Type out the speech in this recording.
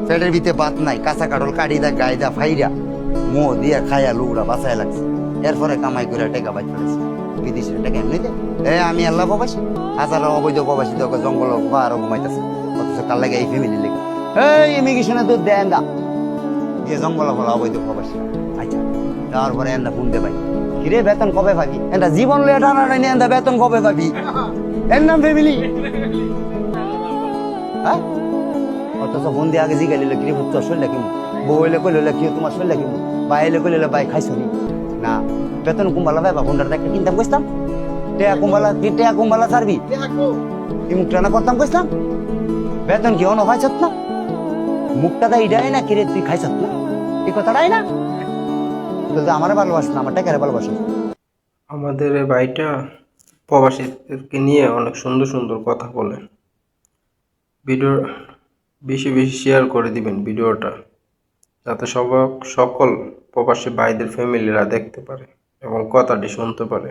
পেটের ভিতরে ভাত নাই, কাঁচা কাঠল কাটি দা গায়ে দা ফাইরা মো দিয়া খায়া লুগড়া বাঁচায় লাগছে। এরপরে কামাই করে টেকা বাঁচ পড়েছে বিদেশের টাকা এমনি দে। আমি আল্লাহ প্রবাসী, হাজারো অবৈধ প্রবাসী তোকে জঙ্গল বা আরো ঘুমাইতেছে, অথচ কাল লাগে এই ফ্যামিলি লেগে ইমিগ্রেশনে তো দেন দা দিয়ে জঙ্গল ফলা অবৈধ প্রবাসী। আচ্ছা তারপরে এন্দা শুনতে পাই কিরে বেতন কবে পাবি, এটা জীবন লয়ে টানা টানি এন্দা বেতন কবে পাবি, এর নাম ফ্যামিলি। হ্যাঁ অথচ ফোন দিয়ে আগে জিগাই লিলে কিরে তোর শরীরটা কেমন, বউ হইলে কইলে কি তোমার শরীরটা কেমন, বাই হইলে কইলে বাই খাইছো নি না, বেতন কুম্বালা ভাই বা ফোনটা একটা কিনতাম কইতাম, টেয়া কুম্বালা ছাড়বি কি মুখটা না করতাম কইতাম, বেতন কি অন খাইছত না, মুখটা দা ইডাই না কিরে তুই খাইছত না, এই কথাটাই না বলতে আমারে ভালোবাস না, আমার টাকারে ভালোবাস। আমাদের এই ভাইটা প্রবাসীদেরকে নিয়ে অনেক সুন্দর সুন্দর কথা বলে। ভিডিও বেশি বেশি শেয়ার করে দিবেন ভিডিওটা, যাতে সকল প্রবাসী ভাইদের ফ্যামিলিরা দেখতে পারে এবং কথাটি শুনতে পারে।